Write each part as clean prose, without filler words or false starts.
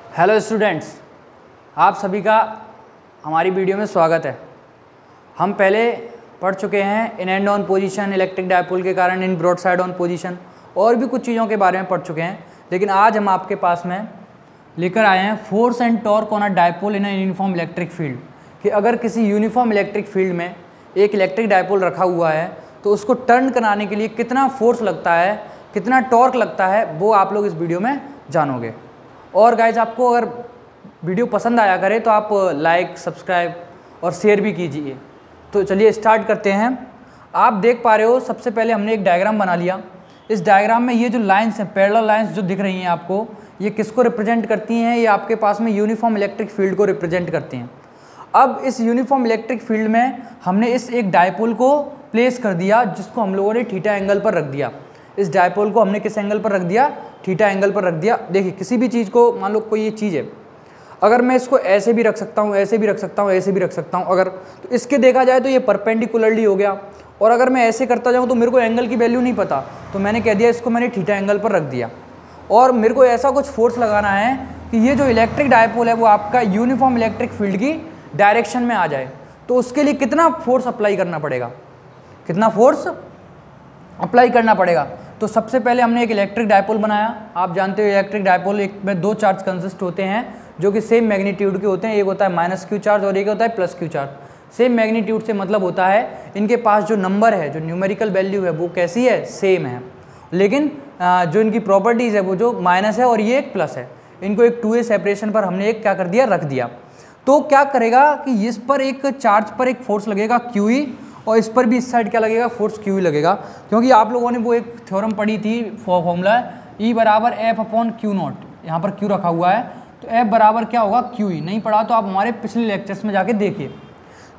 Hello students, आप सभी का हमारी वीडियो में स्वागत है। हम पहले पढ़ चुके हैं in end on position, electric dipole के कारण in broadside on position और भी कुछ चीज़ों के बारे में पढ़ चुके हैं। लेकिन आज हम आपके पास में लेकर आए हैं force and torque on a dipole in a uniform electric field, कि अगर किसी यूनिफॉर्म इलेक्ट्रिक फील्ड में एक इलेक्ट्रिक डायपोल रखा हुआ है तो उसको टर्न कराने के लिए कितना फोर्स लगता है, कितना टॉर्क लगता है, वो आप लोग इस वीडियो में जानोगे। और गाइज, आपको अगर वीडियो पसंद आया करे तो आप लाइक, सब्सक्राइब और शेयर भी कीजिए। तो चलिए स्टार्ट करते हैं। आप देख पा रहे हो, सबसे पहले हमने एक डायग्राम बना लिया। इस डायग्राम में ये जो लाइंस हैं, पैरेलल लाइंस जो दिख रही हैं आपको, ये किसको रिप्रेजेंट करती हैं? ये आपके पास में यूनिफॉर्म इलेक्ट्रिक फील्ड को रिप्रेजेंट करती हैं। अब इस यूनिफॉर्म इलेक्ट्रिक फील्ड में हमने इस एक डायपोल को प्लेस कर दिया, जिसको हम लोगों ने थीटा एंगल पर रख दिया। इस डायपोल को हमने किस एंगल पर रख दिया? थीटा एंगल पर रख दिया। देखिए, किसी भी चीज़ को, मान लो कोई ये चीज़ है, अगर मैं इसको ऐसे भी रख सकता हूँ, ऐसे भी रख सकता हूँ, ऐसे भी रख सकता हूँ, अगर तो इसके देखा जाए तो ये परपेंडिकुलरली हो गया। और अगर मैं ऐसे करता जाऊँ तो मेरे को एंगल की वैल्यू नहीं पता, तो मैंने कह दिया इसको मैंने थीटा एंगल पर रख दिया। और मेरे को ऐसा कुछ फोर्स लगाना है कि ये जो इलेक्ट्रिक डायपोल है वो आपका यूनिफॉर्म इलेक्ट्रिक फील्ड की डायरेक्शन में आ जाए। तो उसके लिए कितना फोर्स अप्लाई करना पड़ेगा? कितना फोर्स अप्लाई करना पड़ेगा? तो सबसे पहले हमने एक इलेक्ट्रिक डायपोल बनाया। आप जानते हो इलेक्ट्रिक डायपोल एक में दो चार्ज कंसिस्ट होते हैं जो कि सेम मैग्नीट्यूड के होते हैं। एक होता है माइनस क्यू चार्ज और एक होता है plus Q charge. Same magnitude से मतलब होता है इनके पास जो नंबर है, जो न्यूमेरिकल वैल्यू है, वो कैसी है? सेम है। लेकिन जो इनकी प्रॉपर्टीज़ है वो जो माइनस है और ये एक प्लस है, इनको एक 2a सेपरेशन पर हमने एक क्या कर दिया? रख दिया। तो क्या करेगा कि इस पर एक चार्ज पर एक फोर्स लगेगा QE, और इस पर भी इस साइड क्या लगेगा? फोर्स QE लगेगा। क्योंकि आप लोगों ने वो एक थ्योरम पढ़ी थी, फॉर्मूला E बराबर F/Q0, यहाँ पर Q रखा हुआ है, तो F बराबर क्या होगा? QE। नहीं पढ़ा तो आप हमारे पिछले लेक्चर्स में जाके देखिए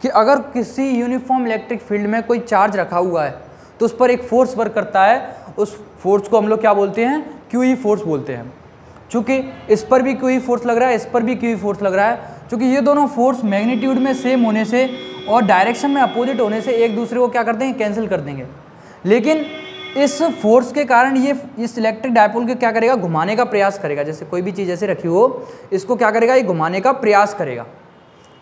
कि अगर किसी यूनिफॉर्म इलेक्ट्रिक फील्ड में कोई चार्ज रखा हुआ है तो उस पर एक फोर्स वर्क करता है। उस फोर्स को हम लोग क्या बोलते हैं? QE फोर्स बोलते हैं। चूँकि इस पर भी QE फोर्स लग रहा है, इस पर भी QE फोर्स लग रहा है, क्योंकि ये दोनों फोर्स मैग्नीट्यूड में सेम होने से और डायरेक्शन में अपोजिट होने से एक दूसरे को क्या कर देंगे? कैंसिल कर देंगे। लेकिन इस फोर्स के कारण ये इस इलेक्ट्रिक डायपोल को क्या करेगा? घुमाने का प्रयास करेगा। जैसे कोई भी चीज़ ऐसे रखी हो, इसको क्या करेगा? ये घुमाने का प्रयास करेगा।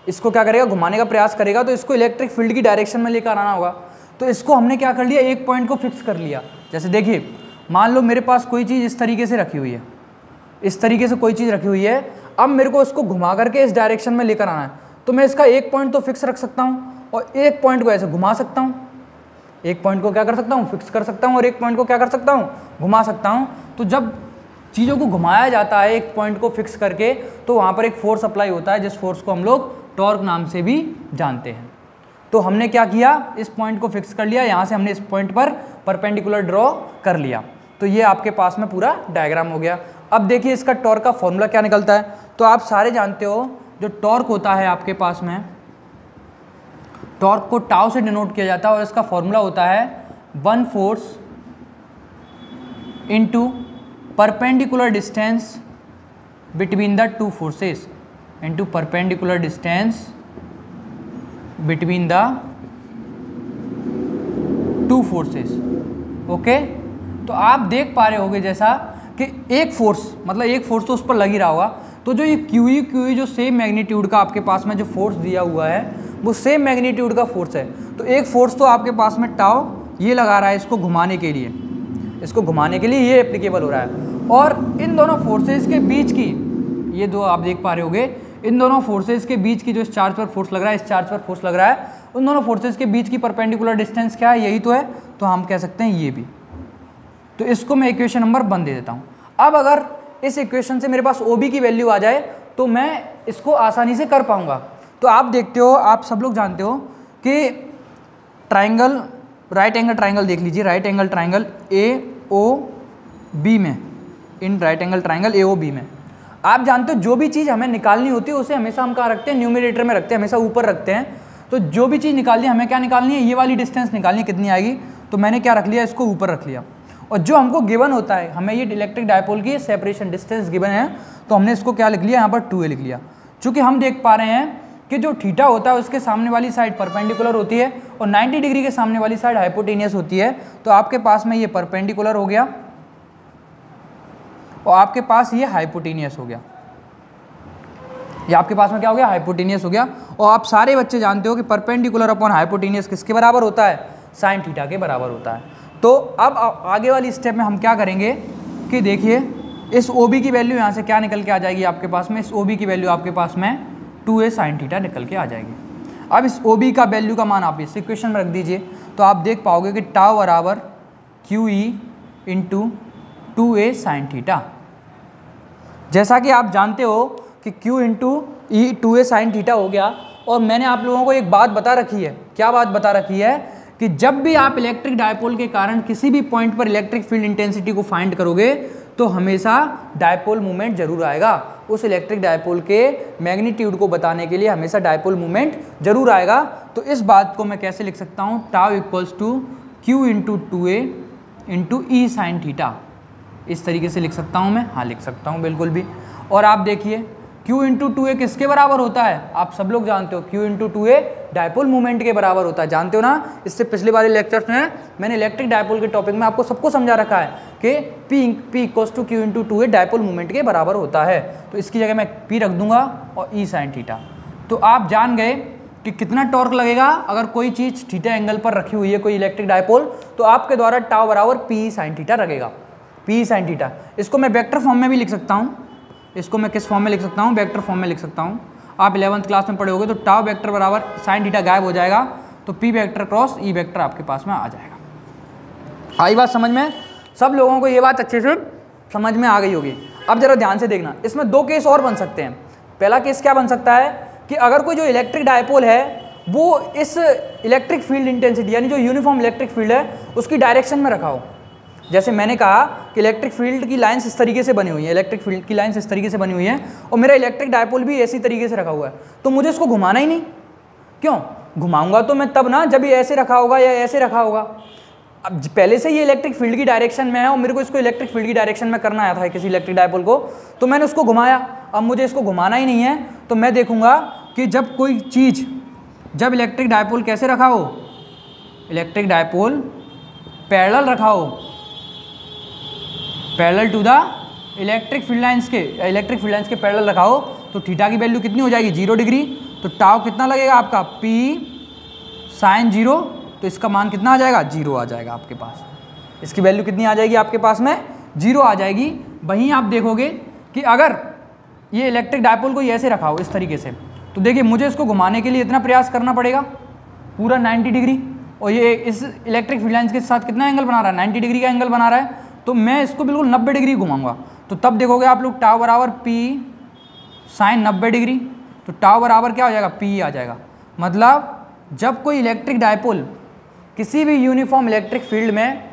इसको क्या करेगा? घुमाने का प्रयास करेगा। तो इसको इलेक्ट्रिक फील्ड की डायरेक्शन में लेकर आना होगा। तो इसको हमने क्या कर लिया? एक पॉइंट को फिक्स कर लिया। जैसे देखिए, मान लो मेरे पास कोई चीज़ इस तरीके से रखी हुई है, इस तरीके से कोई चीज़ रखी हुई है। अब मेरे को इसको घुमा करके इस डायरेक्शन में लेकर आना है, तो मैं इसका एक पॉइंट तो फिक्स रख सकता हूँ और एक पॉइंट को ऐसे घुमा सकता हूँ। एक पॉइंट को क्या कर सकता हूँ? फिक्स कर सकता हूँ, और एक पॉइंट को क्या कर सकता हूँ? घुमा सकता हूँ। तो जब चीज़ों को घुमाया जाता है एक पॉइंट को फिक्स करके, तो वहाँ पर एक फोर्स अप्लाई होता है, जिस फोर्स को हम लोग टॉर्क नाम से भी जानते हैं। तो हमने क्या किया? इस पॉइंट को फिक्स कर लिया, यहाँ से हमने इस पॉइंट पर परपेंडिकुलर ड्रॉ कर लिया। तो ये आपके पास में पूरा डायग्राम हो गया। अब देखिए इसका टॉर्क का फॉर्मूला क्या निकलता है। तो आप सारे जानते हो, जो टॉर्क होता है आपके पास में, टॉर्क को टाउ से डिनोट किया जाता है और इसका फॉर्मूला होता है 1 force into perpendicular distance between the two forces, into perpendicular distance between the two forces. Okay, तो आप देख पा रहे होगे जैसा कि एक फोर्स, मतलब एक फोर्स तो उस पर लग ही रहा होगा। तो जो ये QE जो सेम मैग्नीट्यूड का आपके पास में जो फोर्स दिया हुआ है, वो सेम मैग्नीट्यूड का फोर्स है। तो एक फोर्स तो आपके पास में टाउ ये लगा रहा है इसको घुमाने के लिए, इसको घुमाने के लिए ये एप्लीकेबल हो रहा है। और इन दोनों फोर्सेस के बीच की, ये दो आप देख पा रहे होगे, इन दोनों फोर्सेस के बीच की जो इस चार्ज पर फोर्स लग रहा है, इस चार्ज पर फोर्स लग रहा है, उन दोनों फोर्सेस के बीच की परपेंडिकुलर डिस्टेंस क्या है? यही तो है। तो हम कह सकते हैं ये भी। तो इसको मैं इक्वेशन नंबर 1 दे देता हूँ। अब अगर इस इक्वेशन से मेरे पास OB की वैल्यू आ जाए तो मैं इसको आसानी से कर पाऊंगा। तो आप देखते हो, आप सब लोग जानते हो कि ट्राइंगल, राइट एंगल ट्राइंगल देख लीजिए, राइट एंगल ट्राइंगल AOB में, in right angle triangle AOB में आप जानते हो जो भी चीज़ हमें निकालनी होती है उसे हमेशा हम कहाँ रखते हैं? न्यूमरेटर में रखते हैं, हमेशा ऊपर रखते हैं। तो जो भी चीज़ निकालनी है, हमें क्या निकालनी है? ये वाली डिस्टेंस निकालनी है, कितनी आएगी? तो मैंने क्या रख लिया? इसको ऊपर रख लिया। और जो हमको गिवन होता है, हमें ये इलेक्ट्रिक डायपोल की सेपरेशन डिस्टेंस गिवन है, तो हमने इसको क्या लिख लिया? यहाँ पर 2a लिख लिया। चूँकि हम देख पा रहे हैं कि जो थीटा होता है उसके सामने वाली साइड परपेंडिकुलर होती है और 90 डिग्री के सामने वाली साइड हाइपोटेनियस होती है। तो आपके पास में ये परपेंडिकुलर हो गया और आपके पास ये हाइपोटेनियस हो गया। ये आपके पास में क्या हो गया, हाइपोटेनियस हो गया। और आप सारे बच्चे जानते हो कि परपेंडिकुलर अपॉन हाइपोटेनियस किसके बराबर होता है, साइन थीटा के बराबर होता है। तो अब आगे वाली स्टेप में हम क्या करेंगे कि देखिए इस OB की वैल्यू यहाँ से क्या निकल के आ जाएगी आपके पास में, इस OB की वैल्यू आपके पास में 2a साइन थीटा निकल के आ जाएगी। अब इस OB का वैल्यू का मान आप इस इक्वेशन में रख दीजिए तो आप देख पाओगे कि टाउ बराबर QE into 2a sine theta. जैसा कि आप जानते हो कि Q into E 2a sine theta हो गया। और मैंने आप लोगों को एक बात बता रखी है, क्या बात बता रखी है कि जब भी आप इलेक्ट्रिक डायपोल के कारण किसी भी पॉइंट पर इलेक्ट्रिक फील्ड इंटेंसिटी को फाइंड करोगे तो हमेशा डायपोल मूवमेंट जरूर आएगा। उस इलेक्ट्रिक डायपोल के मैग्नीट्यूड को बताने के लिए हमेशा डायपोल मूवमेंट जरूर आएगा। तो इस बात को मैं कैसे लिख सकता हूँ, tau equals to Q into 2a into E sine theta, इस तरीके से लिख सकता हूँ मैं, हाँ लिख सकता हूँ बिल्कुल भी। और आप देखिए Q इंटू 2a किसके बराबर होता है, आप सब लोग जानते हो Q into 2a dipole movement के बराबर होता है, जानते हो ना। इससे पिछले वाले लेक्चर्स में मैंने इलेक्ट्रिक डायपोल के टॉपिक में आपको सबको समझा रखा है कि P equals to Q into 2a dipole movement के बराबर होता है। तो इसकी जगह मैं P रख दूंगा और E साइन थीटा। तो आप जान गए कि कितना टॉर्क लगेगा अगर कोई चीज़ थीटा एंगल पर रखी हुई है, कोई इलेक्ट्रिक डायपोल, तो आपके द्वारा टाउ बराबर P साइन थीटा लगेगा, P साइन थीटा। इसको मैं वेक्टर फॉर्म में भी लिख सकता हूँ, इसको मैं किस फॉर्म में लिख सकता हूँ, वेक्टर फॉर्म में लिख सकता हूँ। आप 11th क्लास में पढ़े होगे तो टाउ वेक्टर बराबर साइन थीटा गायब हो जाएगा तो P vector cross E vector आपके पास में आ जाएगा। आई बात समझ में, सब लोगों को ये बात अच्छे से समझ में आ गई होगी। अब जरा ध्यान से देखना, इसमें दो केस और बन सकते हैं। पहला केस क्या बन सकता है कि अगर कोई जो इलेक्ट्रिक डायपोल है वो इस इलेक्ट्रिक फील्ड इंटेंसिटी यानी जो यूनिफॉर्म इलेक्ट्रिक फील्ड है उसकी डायरेक्शन में रखा हो। जैसे मैंने कहा कि इलेक्ट्रिक फील्ड की लाइंस इस तरीके से बनी हुई है, इलेक्ट्रिक फील्ड की लाइंस इस तरीके से बनी हुई है और मेरा इलेक्ट्रिक डायपोल भी ऐसी तरीके से रखा हुआ है, तो मुझे इसको घुमाना ही नहीं। क्यों घुमाऊंगा तो मैं तब ना जब ये ऐसे रखा होगा या ऐसे रखा होगा। अब पहले से ये इलेक्ट्रिक फील्ड की डायरेक्शन में है और मेरे को इसको इलेक्ट्रिक फील्ड की डायरेक्शन में करना आया था किसी इलेक्ट्रिक डायपोल को, तो मैंने उसको घुमाया। अब मुझे इसको घुमाना ही नहीं है तो मैं देखूंगा कि जब कोई चीज़, जब इलेक्ट्रिक डायपोल कैसे रखा हो, इलेक्ट्रिक डायपोल पैरेलल रखा हो, parallel to the electric field lines के पैरेलल रखा हो, तो थीटा की वैल्यू कितनी हो जाएगी, 0 डिग्री। तो टाउ कितना लगेगा आपका, P साइन 0, तो इसका मान कितना आ जाएगा, 0 आ जाएगा आपके पास। इसकी वैल्यू कितनी आ जाएगी आपके पास में, 0 आ जाएगी। वहीं आप देखोगे कि अगर ये इलेक्ट्रिक डायपोल को ऐसे रखा हो इस तरीके से, तो देखिए मुझे इसको घुमाने के लिए इतना प्रयास करना पड़ेगा पूरा 90 डिग्री, और ये इस इलेक्ट्रिक फील्ड लाइंस के साथ कितना एंगल बना रहा है, 90 डिग्री का एंगल बना रहा है। तो मैं इसको बिल्कुल 90 डिग्री घुमाऊंगा, तो तब देखोगे आप लोग टाउ बराबर P साइन 90 डिग्री, तो टाउ बराबर क्या हो जाएगा, P आ जाएगा। मतलब जब कोई इलेक्ट्रिक डायपोल किसी भी यूनिफॉर्म इलेक्ट्रिक फील्ड में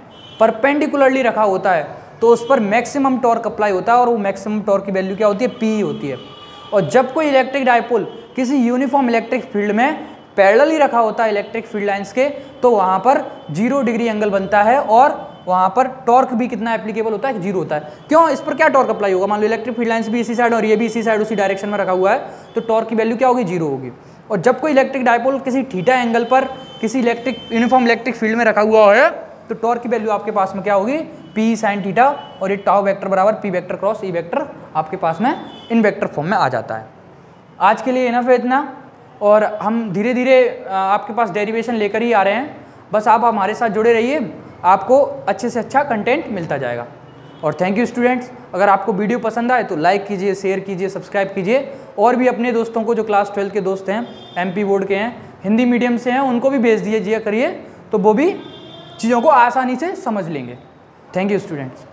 परपेंडिकुलरली रखा होता है तो उस पर मैक्सिमम टॉर्क अप्लाई होता है और वो मैक्सिमम टॉर्क की वैल्यू क्या होती है, P होती है। और जब कोई इलेक्ट्रिक डायपोल किसी यूनिफॉर्म इलेक्ट्रिक फील्ड में पैरेलली रखा होता है इलेक्ट्रिक फील्ड लाइंस के, तो वहाँ पर 0 डिग्री एंगल बनता है और वहाँ पर टॉर्क भी कितना एप्लीकेबल होता है, 0 होता है। क्यों, इस पर क्या टॉर्क अप्लाई होगा, मान लो इलेक्ट्रिक फील्ड लाइंस भी इसी साइड और ये भी इसी साइड उसी डायरेक्शन में रखा हुआ है, तो टॉर्क की वैल्यू क्या होगी, 0 होगी। और जब कोई इलेक्ट्रिक डायपोल किसी थीटा एंगल पर किसी यूनिफॉर्म इलेक्ट्रिक फील्ड में रखा हुआ है, तो टॉर्क की वैल्यू आपके पास में क्या होगी, P साइन थीटा, और ये टाउ वेक्टर बराबर P vector cross E vector आपके पास में इन वेक्टर फॉर्म में आ जाता है। आज के लिए इनफ है इतना, और हम धीरे धीरे आपके पास डेरिवेशन लेकर ही आ रहे हैं। बस आप हमारे साथ जुड़े रहिए, आपको अच्छे से अच्छा कंटेंट मिलता जाएगा। और थैंक यू स्टूडेंट्स। अगर आपको वीडियो पसंद आए तो लाइक कीजिए, शेयर कीजिए, सब्सक्राइब कीजिए, और भी अपने दोस्तों को जो क्लास 12 के दोस्त हैं, MP बोर्ड के हैं, हिंदी मीडियम से हैं, उनको भी भेज दीजिए करिए, तो वो भी चीज़ों को आसानी से समझ लेंगे। Thank you students.